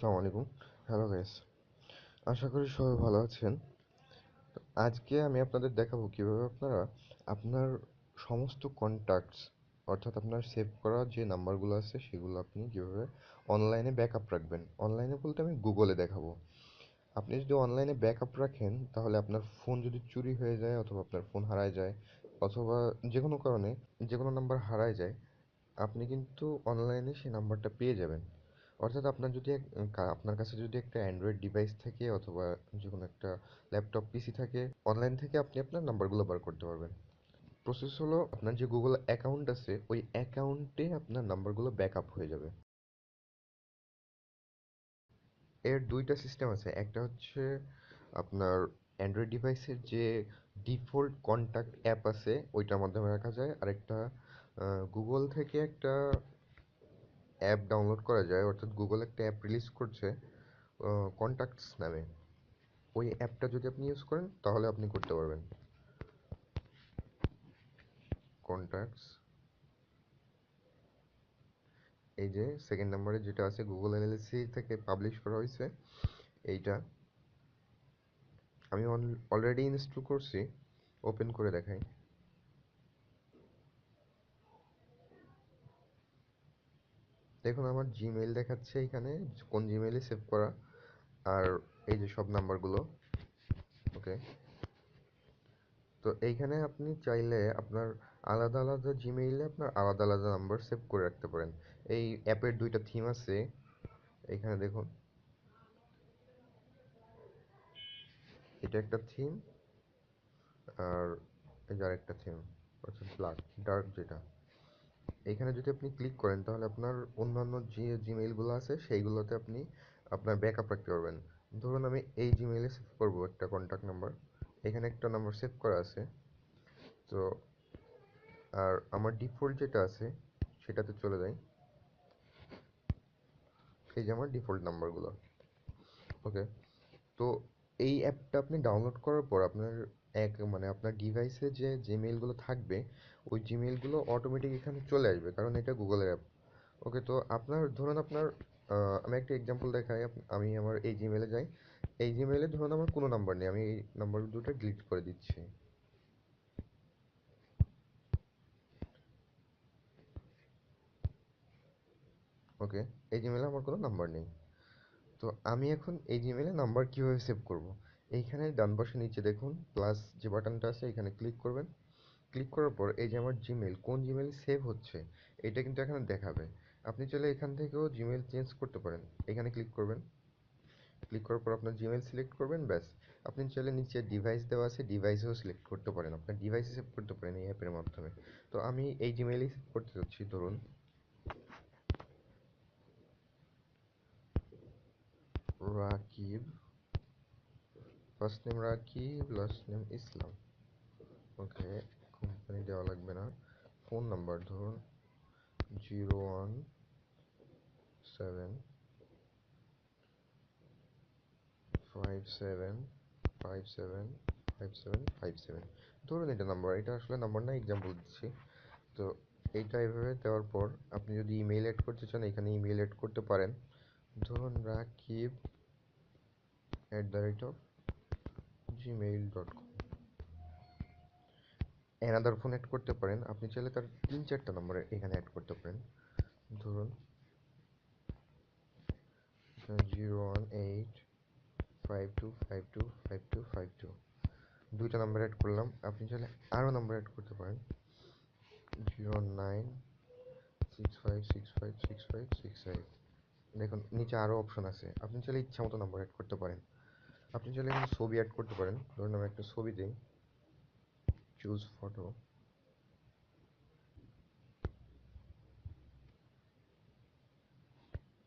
আসসালামু আলাইকুম। Hello guys, আশা করি সবাই ভালো আছেন। আজকে আমি আপনাদের দেখাবো কিভাবে আপনারা আপনার সমস্ত কন্ট্যাক্টস, অর্থাৎ আপনার সেভ করা যে নাম্বারগুলো আছে সেগুলো আপনি কিভাবে অনলাইনে ব্যাকআপ রাখবেন। অনলাইনে বলতে আমি গুগলে দেখাবো। আপনি যদি অনলাইনে ব্যাকআপ রাখেন তাহলে আপনার ফোন যদি চুরি হয়ে যায় অথবা আপনার ফোন হারায় যায় অথবা যে কোনো কারণে যে কোনো নাম্বার হারায় যায়, আপনি কিন্তু অনলাইনে সেই নাম্বারটা পেয়ে যাবেন। অর্থাৎ আপনার কাছে যদি একটা অ্যান্ড্রয়েড ডিভাইস থাকে অথবা যে কোনো একটা ল্যাপটপ পিসি থাকে, অনলাইন থেকে আপনি আপনার নাম্বারগুলো বার করতে পারবেন। প্রসেস হলো, আপনার যে গুগল অ্যাকাউন্ট আছে ওই অ্যাকাউন্টে আপনার নাম্বারগুলো ব্যাকআপ হয়ে যাবে। এর দুইটা সিস্টেম আছে। একটা হচ্ছে আপনার অ্যান্ড্রয়েড ডিভাইসের যে ডিফল্ট কন্ট্যাক্ট অ্যাপ আছে ওইটার মাধ্যমে রাখা যায়। আরেকটা গুগল থেকে একটা অ্যাপ ডাউনলোড করা যায়, অর্থাৎ গুগল একটা অ্যাপ রিলিজ করছে কন্ট্যাক্টস নামে। ওই অ্যাপটা যদি আপনি ইউজ করেন তাহলে আপনি করতে পারবেন। কন্ট্যাক্টস, এই যে সেকেন্ড নাম্বারে যেটা আছে গুগল এলএলসি থেকে পাবলিশ করা হয়েছে এইটা আমি অলরেডি ইনস্টল করছি। ওপেন করে দেখাই। দেখুন আমার জিমেইল দেখাচ্ছে এখানে, কোন জিমেইলে সেভ করা, আর এই যে সব নাম্বারগুলো। ওকে, তো এইখানে আপনি চাইলে আপনার আলাদা আলাদা জিমেইলে আপনার আলাদা আলাদা নাম্বার সেভ করে রাখতে পারেন। এই অ্যাপের দুইটা থিম আছে এখানে দেখুন। এটা একটা থিম, আর এই যে আরেকটা থিম, অর্থাৎ ব্ল্যাক ডার্ক যেটা। এখানে যদি আপনি ক্লিক করেন তাহলে আপনার অন্যান্য যে জিমেইলগুলো আছে সেইগুলোতে আপনি আপনার ব্যাকআপ রাখতে পারবেন। ধরুন আমি এই জিমেইলে সেভ করব একটা কন্ট্যাক্ট নাম্বার, এখানে একটা নাম্বার সেভ করা আছে। তো আর আমার ডিফল্ট যেটা আছে সেটাতে চলে যাই। এই যে আমার ডিফল্ট নাম্বারগুলো। ওকে, তো এই অ্যাপটা আপনি ডাউনলোড করার পর আপনার আপনার ডিভাইসে যে জিমেইলগুলো থাকবে ওই জিমেইলগুলো অটোমেটিক এখানে চলে আসবে, কারণ এটা গুগলের অ্যাপ। ওকে, তো আপনার ধরুন আপনার আমি একটা এক্সাম্পল দেখাই। আমি আমার এই জিমেইলে যাই। এই জিমেইলে ধরুন আমার কোনো নাম্বার নেই, আমি এই নাম্বার দুটো ডিলিট করে দিচ্ছি। ওকে, এই জিমেইলে আমার কোনো নাম্বার নেই। তো আমি এখন এই জিমেইলে নাম্বার কীভাবে সেভ করব? এইখানে ডান পাশে নিচে দেখুন প্লাস যে বাটনটা আছে, এখানে ক্লিক করবেন। ক্লিক করার পর এই যে আমার জিমেইল, কোন জিমেইল সেভ হচ্ছে এটা কিন্তু এখানে দেখাবে। আপনি চাইলে এখান থেকেও জিমেইল চেঞ্জ করতে পারেন। এখানে ক্লিক করবেন। ক্লিক করার পর আপনার জিমেইল সিলেক্ট করবেন, ব্যাস। আপনি চাইলে নিচে ডিভাইস দেওয়া আছে, ডিভাইসেও সিলেক্ট করতে পারেন, আপনার ডিভাইসে সেভ করতে পারেন এই অ্যাপের মাধ্যমে। তো আমি এই জিমেইলই সেভ করতে যাচ্ছি। ধরুন Rakib, first name Rakib, last name Islam. Okay, company দেওয়া লাগবে না। ফোন নাম্বার ধরুন 01757575757 ধরুন এটা নাম্বার, এটা আসলে নাম্বার না, এক্সাম্পল দিচ্ছি। তো এইটা এভাবে দেওয়ার পর আপনি যদি ইমেল অ্যাড করতে চান এখানে ইমেল অ্যাড করতে পারেন। ধরুন rakib@gmail.com। অ্যানাদার ফোন অ্যাড করতে পারেন, আপনি চাইলে তার 3-4টা নম্বর এখানে অ্যাড করতে পারেন। ধরুন 01852525252। দুইটা নাম্বার অ্যাড করলাম, আপনি চাইলে আরও নাম্বার অ্যাড করতে পারেন। 09656565655। দেখুন নিচে আরও অপশন আছে, আপনি চাইলে ইচ্ছা মতো নাম্বার অ্যাড করতে পারেন। আপনি চাইলে এখানে ছবি অ্যাড করতে পারেন। ধরুন আমি একটা ছবি দিই, চুজ ফটো।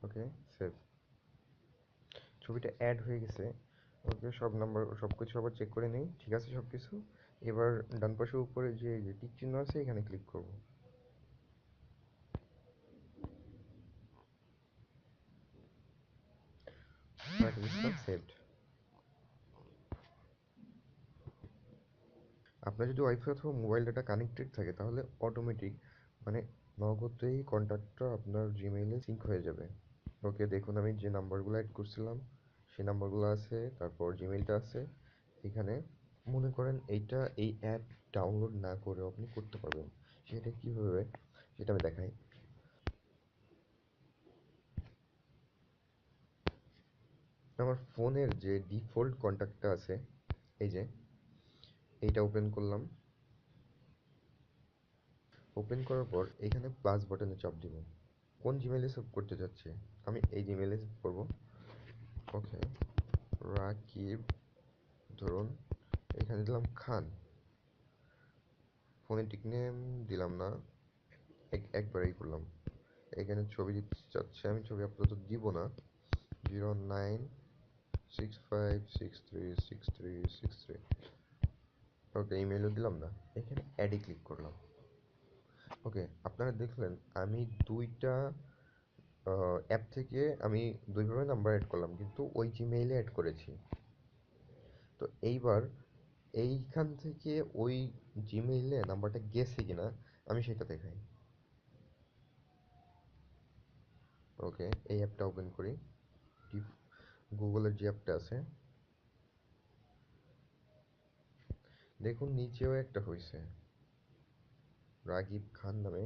ওকে, সেভ। ছবিটা অ্যাড হয়ে গেছে। ওকে, সব নাম্বার সব কিছু আবার চেক করে নিই, ঠিক আছে সব কিছু। এবার ডান পাশে উপরে যে টিক চিহ্ন আছে এখানে ক্লিক করব। সেভড। আপনার যদি ওয়াইফাই অথবা মোবাইল ডাটা কানেক্টেড থাকে তাহলে অটোমেটিক মানে নগদেই কন্ট্যাক্টটা আপনার জিমেইলে সিঙ্ক হয়ে যাবে। ওকে, দেখুন আমি যে নাম্বারগুলো অ্যাড করছিলাম সেই নাম্বারগুলো আছে, তারপর জিমেইলটা আছে এখানে। মনে করেন এই অ্যাপ ডাউনলোড না করেও আপনি করতে পারবেন। সেটা কীভাবে সেটা আমি দেখাই। আমার ফোনের যে ডিফল্ট কন্ট্যাক্টটা আছে, এই যে এইটা ওপেন করলাম। ওপেন করার পর এখানে প্লাস বাটনে চাপ দিব। কোন জিমেইলে সেভ করতে চাচ্ছি, আমি এই জিমেইলে সেভ করব। ওকে, রাকিব, ধরুন এখানে দিলাম খান। ফোনেটিক নেম দিলাম না, একবারেই করলাম। এখানে ছবি দিতে চাচ্ছি, আমি ছবি আপাতত দিব না। 0965636363। ওকে, ইমেলও দিলাম না। এখানে অ্যাডে ক্লিক করলাম। ওকে, আপনারা দেখলেন আমি দুইটা অ্যাপ থেকে আমি দুইভাবে নাম্বার অ্যাড করলাম, কিন্তু ওই জিমেইলে অ্যাড করেছি। তো এইবার এইখান থেকে ওই জিমেইলে নাম্বারটা গেছে কিনা আমি সেটা দেখাই। ওকে, এই অ্যাপটা ওপেন করি। গুগলের যে অ্যাপটা আছে, দেখুন নিচেও একটা হয়েছে রাগিব খান নামে,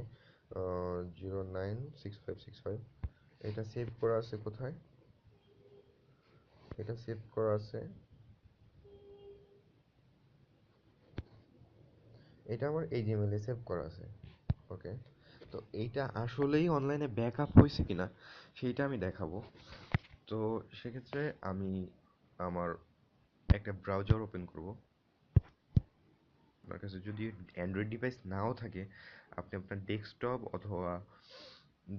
096565। এটা সেভ করা আছে কোথায়? এটা সেভ করা আছে, এটা আমার এই জিমেইলে সেভ করা আছে। ওকে, তো এইটা আসলেই অনলাইনে ব্যাকআপ হয়েছে কিনা সেইটা আমি দেখাবো। তো সেক্ষেত্রে আমি আমার একটা ব্রাউজার ওপেন করব। আপনার কাছে যদি অ্যান্ড্রয়েড ডিভাইস নাও থাকে, আপনি আপনার ডেস্কটপ অথবা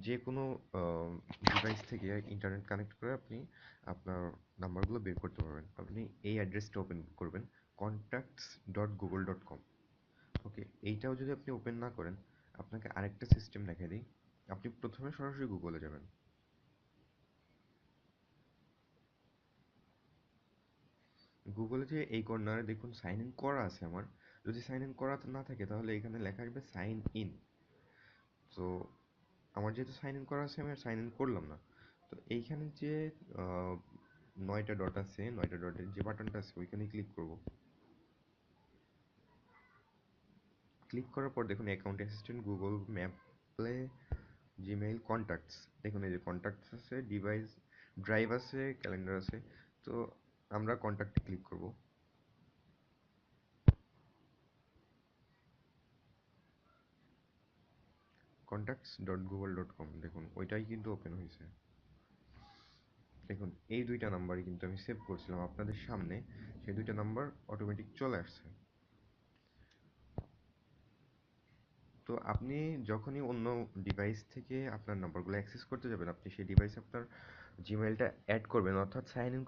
যে কোনো ডিভাইস থেকে ইন্টারনেট কানেক্ট করে আপনি আপনার নাম্বারগুলো বের করতে পারবেন। আপনি এই অ্যাড্রেসটা ওপেন করবেন, contacts.google.com। ওকে, এইটাও যদি আপনি ওপেন না করেন, আপনাকে আরেকটা সিস্টেম দেখাই দিই। আপনি প্রথমে সরাসরি গুগলে যাবেন। গুগলে যে এই কর্নারে দেখুন সাইন ইন করা আছে আমার। যদি সাইন ইন করা না থাকে তাহলে এখানে লেখা আসবে সাইন ইন। তো আমার যেহেতু সাইন ইন করা আছে আমি সাইন ইন করলাম না। তো এইখানে যে আহ, 9টা ডট আছে, 9টা ডটের যে বাটনটা আছে ওইখানে ক্লিক করব। ক্লিক করার পর দেখুন account assistant, Google map, play, Gmail, contacts. দেখুন এই যে কন্ট্যাক্টস আছে, ডিভাইস, ড্রাইভ আছে, ক্যালেন্ডার আছে। তো আমরা কন্ট্যাক্টে ক্লিক করব। contacts.google.com, দেখুন ওইটাই কিন্তু ওপেন হয়েছে। দেখুন এই দুইটা নাম্বারই কিন্তু আমি সেভ করছিলাম আপনাদের সামনে, সেই দুইটা নাম্বার অটোমেটিক চলে আসছে। তো আপনি যখনই অন্য ডিভাইস থেকে আপনার নাম্বারগুলো অ্যাক্সেস করতে যাবেন, আপনি সেই ডিভাইসে আপনার জিমেইলটা অ্যাড করবেন, অর্থাৎ সাইন ইন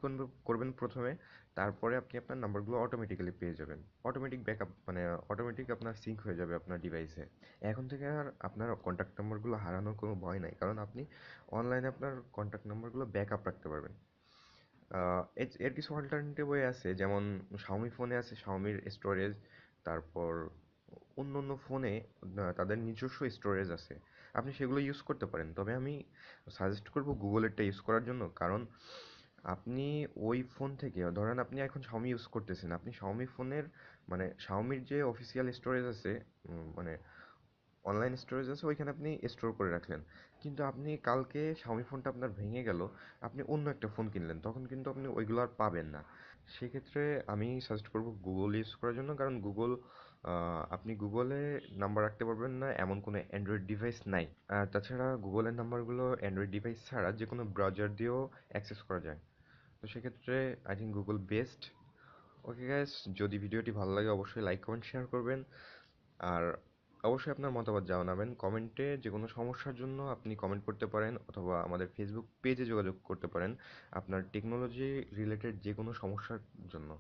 করবেন প্রথমে। তারপরে আপনি আপনার নাম্বারগুলো অটোমেটিক্যালি পেয়ে যাবেন। অটোমেটিক ব্যাকআপ মানে অটোমেটিক আপনার সিঙ্ক হয়ে যাবে আপনার ডিভাইসে। এখন থেকে আর আপনার কন্ট্যাক্ট নাম্বারগুলো হারানোর কোনো ভয় নাই, কারণ আপনি অনলাইনে আপনার কন্ট্যাক্ট নাম্বারগুলো ব্যাকআপ রাখতে পারবেন। এর কিছু অল্টারনেটিভ ওয়ে আছে, যেমন শাওমি ফোনে আছে শাওমির স্টোরেজ, তারপর অন্য অন্য ফোনে তাদের নিজস্ব স্টোরেজ আছে, আপনি সেগুলো ইউজ করতে পারেন। তবে আমি সাজেস্ট করব গুগলেরটা ইউজ করার জন্য, কারণ আপনি ওই ফোন থেকে ধরেন আপনি এখন শাওমি ইউজ করতেছেন, আপনি শাওমি ফোনের মানে শাওমির যে অফিসিয়াল স্টোরেজ আছে, মানে অনলাইন স্টোরেজ আছে, ওইখানে আপনি স্টোর করে রাখলেন। কিন্তু আপনি কালকে শাওমি ফোনটা আপনার ভেঙে গেল, আপনি অন্য একটা ফোন কিনলেন, তখন কিন্তু আপনি ওইগুলো আর পাবেন না। সেক্ষেত্রে আমি সাজেস্ট করব গুগল ইউজ করার জন্য, কারণ গুগল আপনি গুগলে নাম্বার রাখতে পারবেন না এমন কোনো অ্যান্ড্রয়েড ডিভাইস নাই। আর তাছাড়া গুগলের নাম্বারগুলো অ্যান্ড্রয়েড ডিভাইস ছাড়া যে কোনো ব্রাউজার দিয়েও অ্যাক্সেস করা যায়। তো সেক্ষেত্রে I think Google best. Okay guys, যদি ভিডিওটি ভালো লাগে অবশ্যই লাইক কমেন্ট শেয়ার করবেন। আর অবশ্যই আপনার মতামত জানাবেন কমেন্টে। যে কোনো সমস্যার জন্য আপনি কমেন্ট করতে পারেন, অথবা আমাদের ফেসবুক পেজে যোগাযোগ করতে পারেন আপনার টেকনোলজি রিলেটেড যে কোনো সমস্যার জন্য।